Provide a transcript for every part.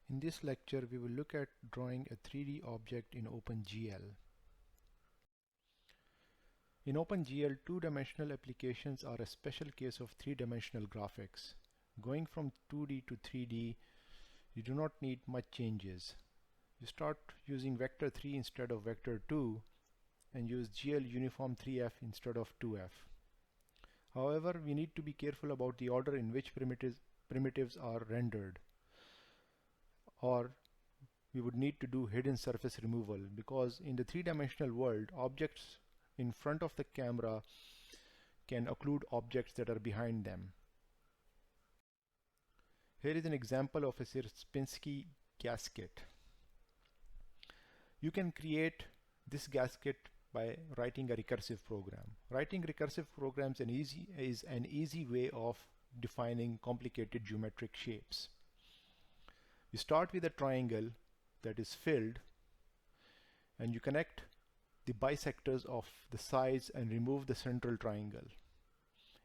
In this lecture, we will look at drawing a 3D object in OpenGL. In OpenGL, two-dimensional applications are a special case of three-dimensional graphics. Going from 2D to 3D, you do not need much changes. You start using vector 3 instead of vector 2 and use GL uniform 3F instead of 2F. However, we need to be careful about the order in which primitives are rendered, or we would need to do hidden surface removal, because in the three-dimensional world, objects in front of the camera can occlude objects that are behind them. Here is an example of a Sierpinski gasket. You can create this gasket by writing a recursive program. Writing recursive programs is an easy way of defining complicated geometric shapes. You start with a triangle that is filled, and you connect the bisectors of the sides and remove the central triangle.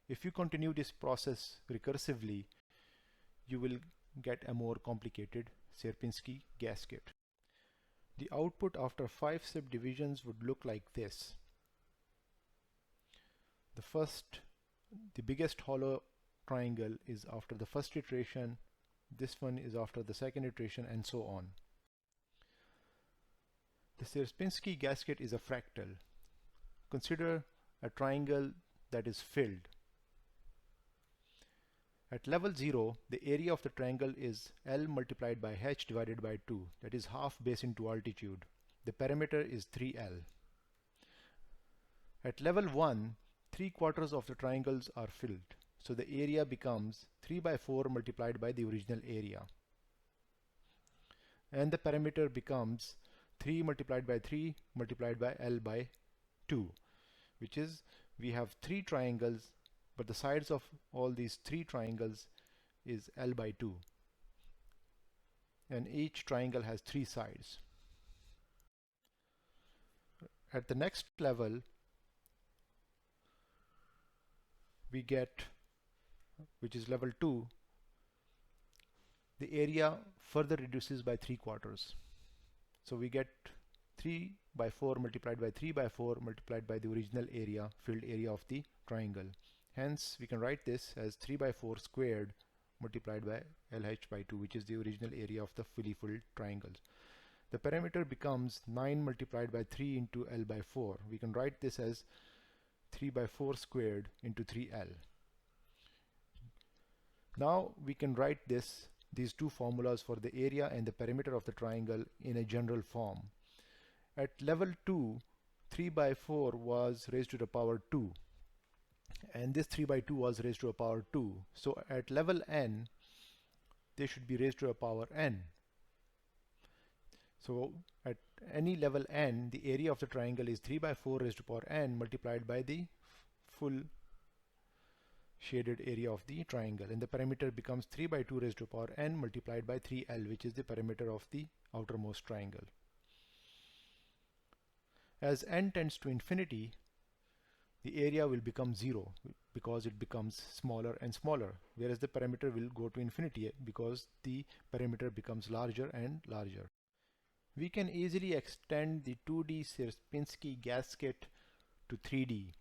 If you continue this process recursively, you will get a more complicated Sierpinski gasket. The output after 5 subdivisions would look like this. The biggest hollow triangle is after the first iteration, this one is after the second iteration, and so on. The Sierpinski gasket is a fractal. Consider a triangle that is filled. At level 0, the area of the triangle is L multiplied by h divided by 2, that is half base into altitude. The perimeter is 3L. At level 1, 3/4 of the triangles are filled, so the area becomes 3 by 4 multiplied by the original area. And the perimeter becomes 3 multiplied by 3 multiplied by L by 2, which is, we have 3 triangles, but the sides of all these 3 triangles is L by 2, and each triangle has 3 sides. At the next level, we get, which is level 2, the area further reduces by 3/4. So we get 3 by 4 multiplied by 3 by 4 multiplied by the original area, filled area of the triangle. Hence, we can write this as 3 by 4 squared multiplied by LH by 2, which is the original area of the fully filled triangles. The perimeter becomes 9 multiplied by 3 into L by 4. We can write this as 3 by 4 squared into 3L. Now we can write these two formulas for the area and the perimeter of the triangle in a general form. At level 2, 3 by 4 was raised to the power 2, and this 3 by 2 was raised to a power 2. So at level n, they should be raised to a power n. So at any level n, the area of the triangle is 3 by 4 raised to power n multiplied by the full shaded area of the triangle, and the perimeter becomes 3 by 2 raised to power n multiplied by 3L, which is the perimeter of the outermost triangle. As n tends to infinity, the area will become 0 because it becomes smaller and smaller, whereas the perimeter will go to infinity because the perimeter becomes larger and larger. We can easily extend the 2D Sierpinski gasket to 3D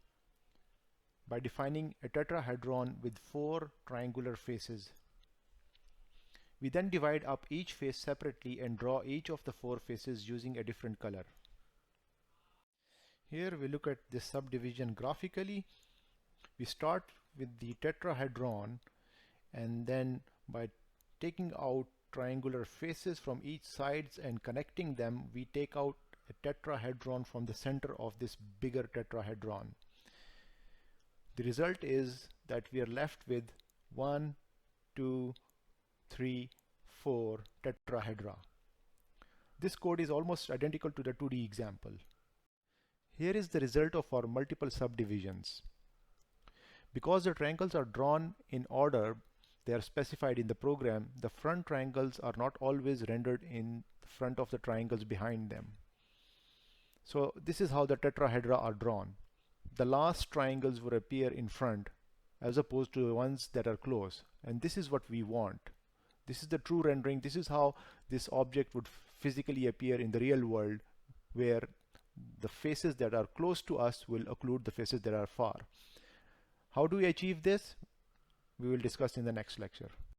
by defining a tetrahedron with 4 triangular faces. We then divide up each face separately and draw each of the 4 faces using a different color. Here we look at this subdivision graphically. We start with the tetrahedron, and then by taking out triangular faces from each sides and connecting them, we take out a tetrahedron from the center of this bigger tetrahedron. The result is that we are left with 1, 2, 3, 4 tetrahedra. This code is almost identical to the 2D example. Here is the result of our multiple subdivisions. Because the triangles are drawn in order, they are specified in the program, the front triangles are not always rendered in front of the triangles behind them. So this is how the tetrahedra are drawn. The last triangles will appear in front as opposed to the ones that are close, and this is what we want. This is the true rendering. This is how this object would physically appear in the real world, where the faces that are close to us will occlude the faces that are far. How do we achieve this? We will discuss in the next lecture.